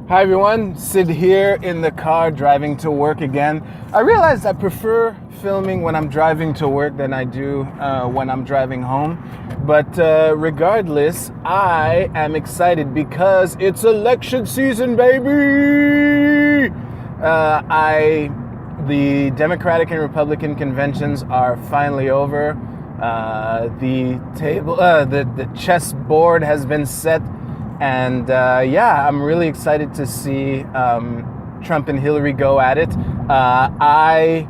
Hi everyone, Sid here in the car driving to work again. I realized I prefer filming when I'm driving to work than I do when I'm driving home. But regardless, I am excited because it's election season, baby! The Democratic and Republican conventions are finally over. The chessboard has been set. And I'm really excited to see Trump and Hillary go at it. I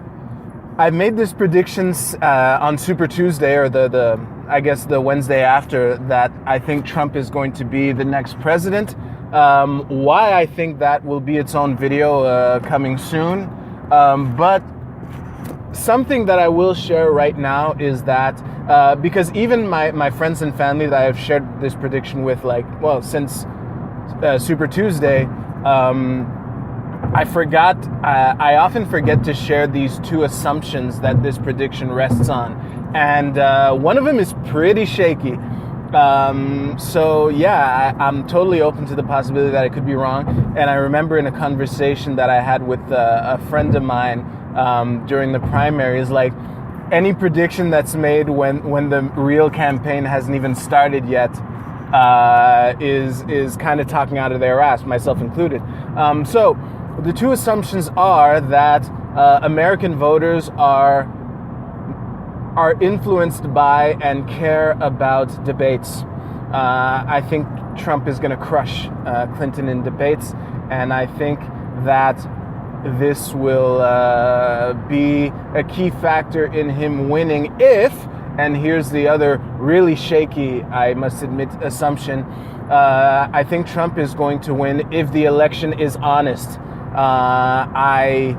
made this predictions on Super Tuesday, or the Wednesday after, that I think Trump is going to be the next president. Why I think that will be its own video coming soon. But something that I will share right now is that because even my friends and family that I've shared this prediction with, since Super Tuesday, I often forget to share these two assumptions that this prediction rests on. And one of them is pretty shaky. I'm totally open to the possibility that I could be wrong. And I remember in a conversation that I had with a friend of mine during the primaries, like, any prediction that's made when the real campaign hasn't even started yet is kind of talking out of their ass, myself included. So the two assumptions are that American voters are influenced by and care about debates. I think Trump is going to crush Clinton in debates, and I think that this will be a key factor in him winning if, and here's the other really shaky, I must admit, assumption, I think Trump is going to win if the election is honest. I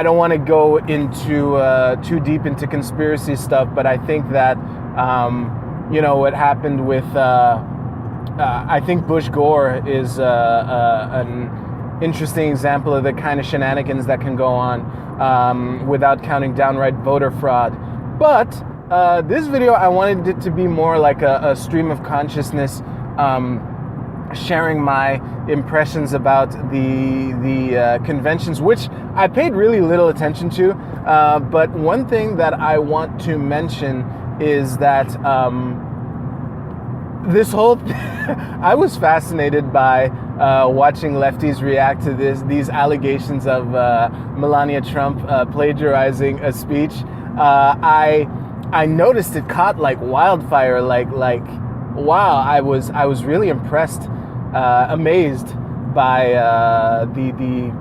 don't want to go into too deep into conspiracy stuff, but I think that, what happened with, I think Bush Gore is an interesting example of the kind of shenanigans that can go on without counting downright voter fraud. But this video, I wanted it to be more like a stream of consciousness, sharing my impressions about the conventions, which I paid really little attention to. But one thing that I want to mention is that this whole I was fascinated by watching lefties react to these allegations of Melania Trump plagiarizing a speech. I noticed it caught like wildfire. Like wow! I was really impressed, amazed by the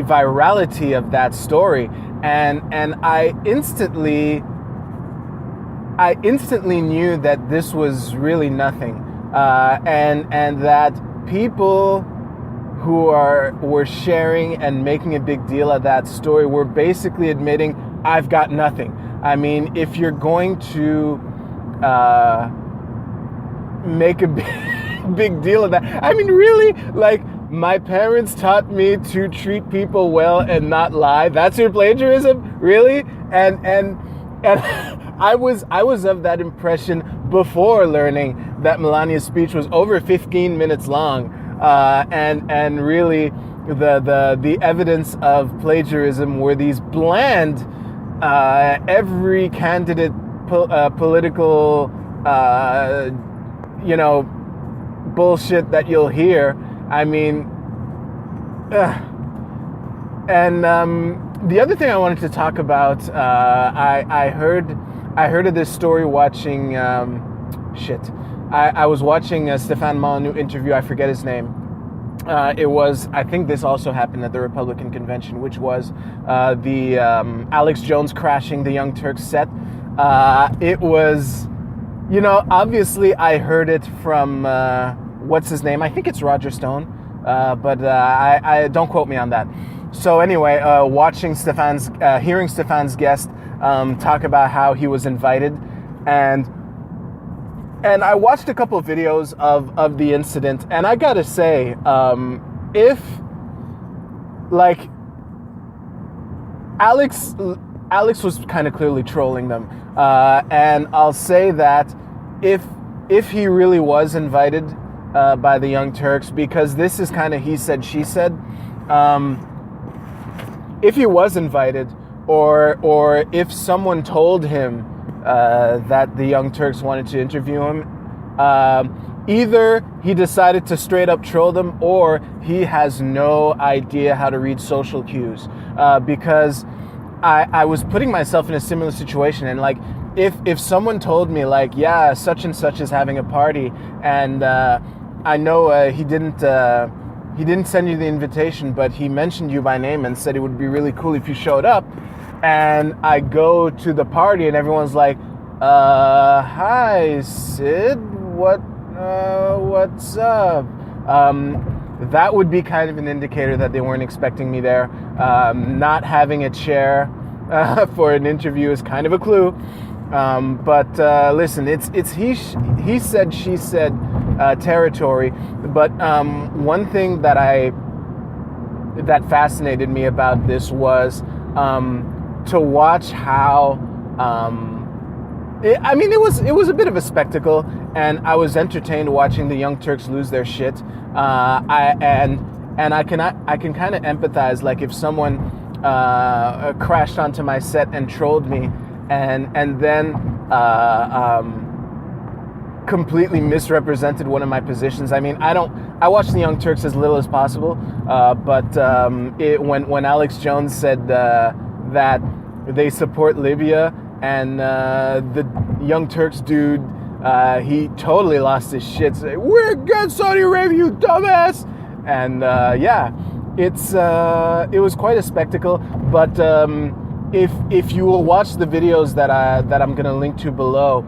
virality of that story, and I instantly knew that this was really nothing, and that people who were sharing and making a big deal of that story were basically admitting, I've got nothing. I mean, if you're going to make a big deal of that, I mean, really, like, my parents taught me to treat people well and not lie. That's your plagiarism, really? And I was of that impression before learning that Melania's speech was over 15 minutes long, and really the evidence of plagiarism were these bland, every candidate political bullshit that you'll hear. I mean, and the other thing I wanted to talk about, I heard of this story watching, I was watching a Stefan Molyneux interview, I forget his name. It was, I think this also happened at the Republican convention, which was the Alex Jones crashing the Young Turks set. It was, obviously I heard it from, what's his name? I think it's Roger Stone, but I don't quote me on that. So anyway, hearing Stefan's guest talk about how he was invited, and I watched a couple of videos of the incident, and I gotta say, if, like, Alex was kind of clearly trolling them, and I'll say that if he really was invited, by the Young Turks, because this is kind of he said, she said. If he was invited, or if someone told him that the Young Turks wanted to interview him, either he decided to straight up troll them, or he has no idea how to read social cues. Because I was putting myself in a similar situation, and like if someone told me like, yeah, such and such is having a party, and I know he didn't send you the invitation, but he mentioned you by name and said it would be really cool if you showed up. And I go to the party and everyone's like, hi, Sid, what's up? That would be kind of an indicator that they weren't expecting me there. Not having a chair for an interview is kind of a clue. But listen, it's he said, she said territory. But one thing that fascinated me about this was to watch how it was a bit of a spectacle, and I was entertained watching the Young Turks lose their shit. I can kind of empathize, like if someone crashed onto my set and trolled me, and then completely misrepresented one of my positions. I mean, I watch the Young Turks as little as possible, but when Alex Jones said that they support Libya, and the Young Turks dude, he totally lost his shit. Saying, "We're against Saudi Arabia, you dumbass!" And it was quite a spectacle. But if you will watch the videos that I'm gonna link to below,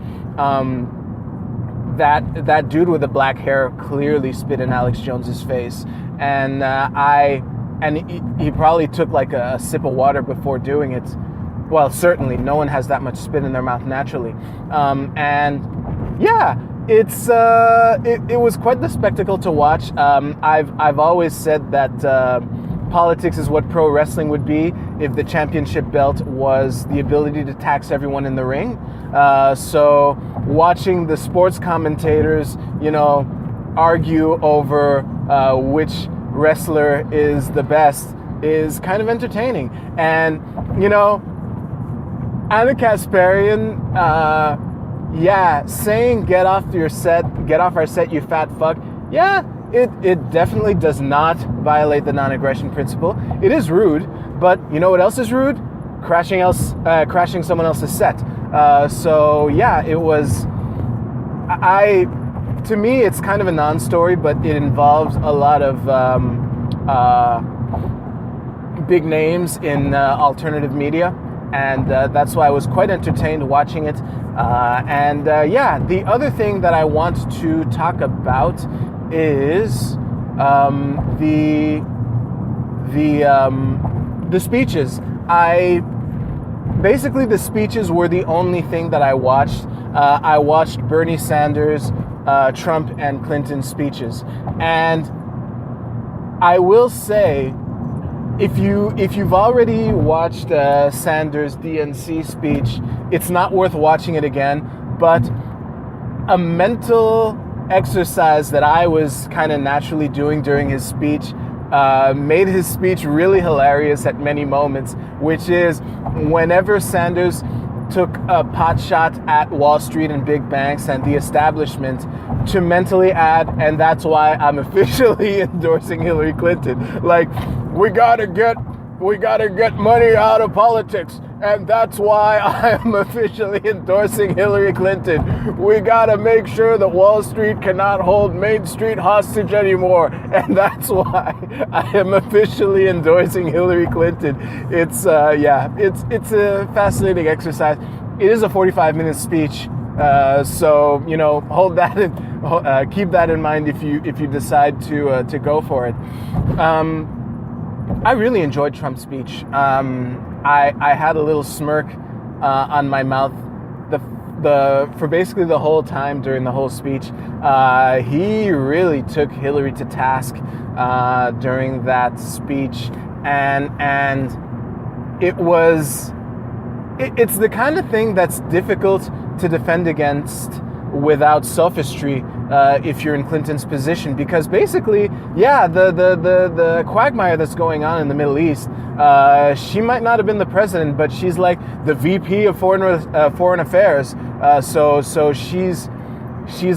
that dude with the black hair clearly spit in Alex Jones's face, and he probably took like a sip of water before doing it. Well, certainly no one has that much spit in their mouth naturally, and yeah, it was quite the spectacle to watch. I've always said that politics is what pro wrestling would be if the championship belt was the ability to tax everyone in the ring. So watching the sports commentators, argue over which wrestler is the best is kind of entertaining. And, Anna Kasparian, saying get off our set, you fat fuck. Yeah, it definitely does not violate the non-aggression principle. It is rude, but you know what else is rude? Crashing someone else's set. So yeah, it was. To me, it's kind of a non-story, but it involves a lot of big names in alternative media, and that's why I was quite entertained watching it. The other thing that I want to talk about is the speeches. Basically, the speeches were the only thing that I watched. I watched Bernie Sanders, Trump, and Clinton's speeches, and I will say, if you've already watched Sanders DNC speech, it's not worth watching it again. But a mental exercise that I was kind of naturally doing during his speech made his speech really hilarious at many moments, which is whenever Sanders took a pot shot at Wall Street and big banks and the establishment, to mentally add, and that's why I'm officially endorsing Hillary Clinton. Like, we gotta get money out of politics, and that's why I am officially endorsing Hillary Clinton. We gotta make sure that Wall Street cannot hold Main Street hostage anymore, and that's why I am officially endorsing Hillary Clinton. It's a fascinating exercise. It is a 45-minute speech, so hold that and keep that in mind if you decide to go for it. I really enjoyed Trump's speech. I had a little smirk on my mouth for basically the whole time during the whole speech. He really took Hillary to task during that speech, and it's the kind of thing that's difficult to defend against without sophistry, if you're in Clinton's position, because basically, yeah, the quagmire that's going on in the Middle East, she might not have been the president, but she's like the VP of foreign affairs. So she's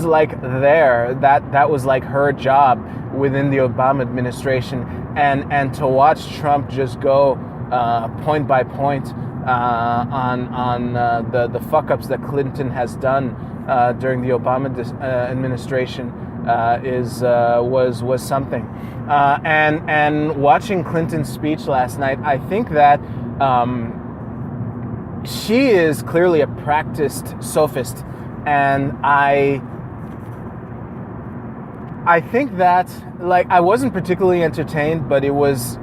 like there. That was like her job within the Obama administration, and to watch Trump just go point by point on the fuck ups that Clinton has done during the Obama administration was something. And watching Clinton's speech last night, I think that she is clearly a practiced sophist, and I think that, like, I wasn't particularly entertained, but it was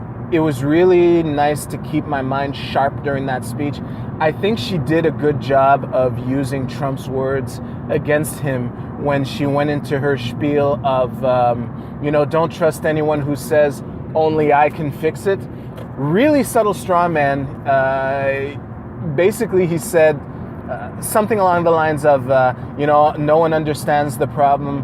really nice to keep my mind sharp during that speech. I think she did a good job of using Trump's words against him when she went into her spiel of, don't trust anyone who says only I can fix it. Really subtle straw man. Basically, he said something along the lines of, no one understands the problem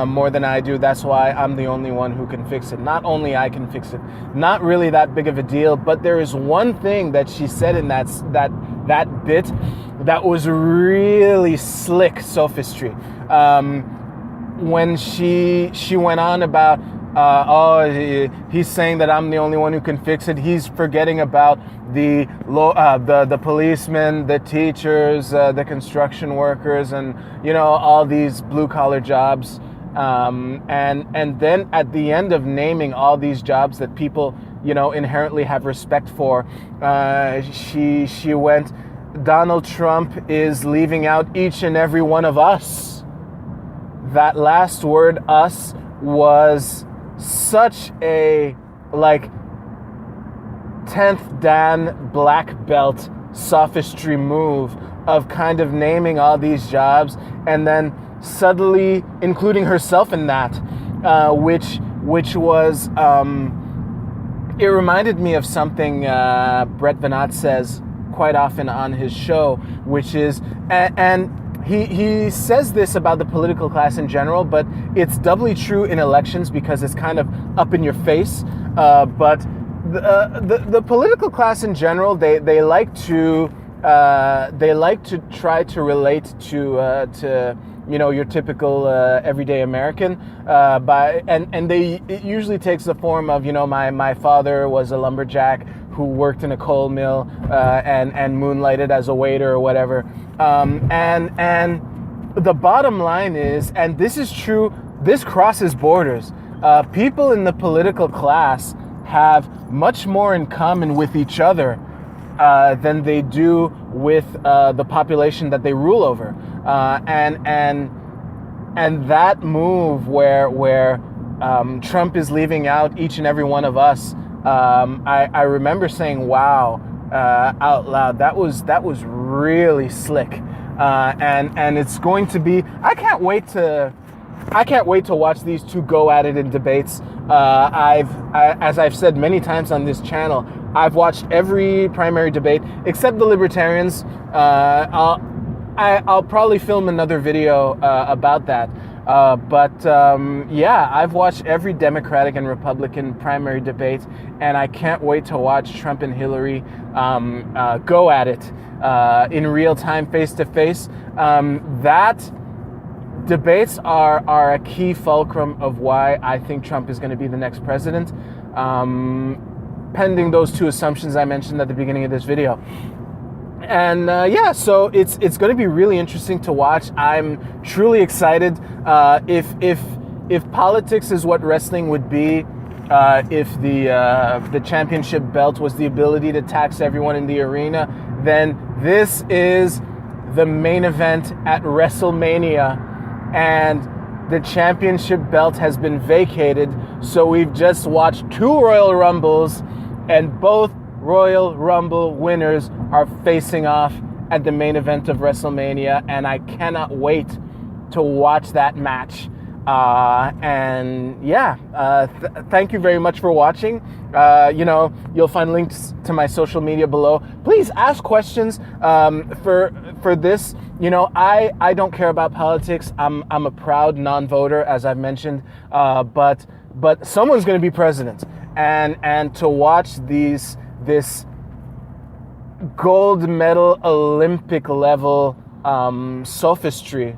more than I do. That's why I'm the only one who can fix it. Not only I can fix it. Not really that big of a deal. But there is one thing that she said in that bit that was really slick sophistry. When she went on about, he's saying that I'm the only one who can fix it. He's forgetting about the policemen, the teachers, the construction workers, and all these blue collar jobs. And then at the end of naming all these jobs that people inherently have respect for, she went, Donald Trump is leaving out each and every one of us. That last word, us, was such a 10th Dan black belt sophistry move of kind of naming all these jobs and then subtly including herself in that, which was it reminded me of something Brett Veinotte says quite often on his show, which is, and he says this about the political class in general, but it's doubly true in elections because it's kind of up in your face. But the political class in general, they like to try to relate to your typical everyday American, it usually takes the form of my father was a lumberjack who worked in a coal mill and moonlighted as a waiter or whatever. And the bottom line is, and this is true, this crosses borders. People in the political class have much more in common with each other than they do with the population that they rule over. And that move where Trump is leaving out each and every one of us, I remember saying, wow, out loud. That was really slick. And it's going to be, I can't wait to watch these two go at it in debates. As I've said many times on this channel, I've watched every primary debate except the Libertarians. I'll probably film another video about that. Yeah, I've watched every Democratic and Republican primary debate, and I can't wait to watch Trump and Hillary go at it in real time, face to face. That debates are a key fulcrum of why I think Trump is going to be the next president, pending those two assumptions I mentioned at the beginning of this video. And so it's going to be really interesting to watch. I'm truly excited. If politics is what wrestling would be, if the championship belt was the ability to tax everyone in the arena, then this is the main event at Wrestlemania, and the championship belt has been vacated. So we've just watched two Royal Rumbles, and both Royal Rumble winners are facing off at the main event of WrestleMania, and I cannot wait to watch that match. And yeah, thank you very much for watching. You'll find links to my social media below. Please ask questions for this. I don't care about politics. I'm a proud non-voter, as I've mentioned. But someone's going to be president, and to watch this gold medal Olympic level sophistry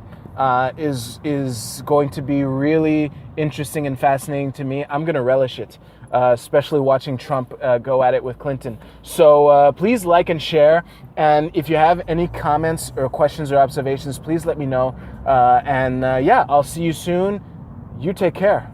is going to be really interesting and fascinating to me. I'm going to relish it, especially watching Trump go at it with Clinton. So please like and share. And if you have any comments or questions or observations, please let me know. I'll see you soon. You take care.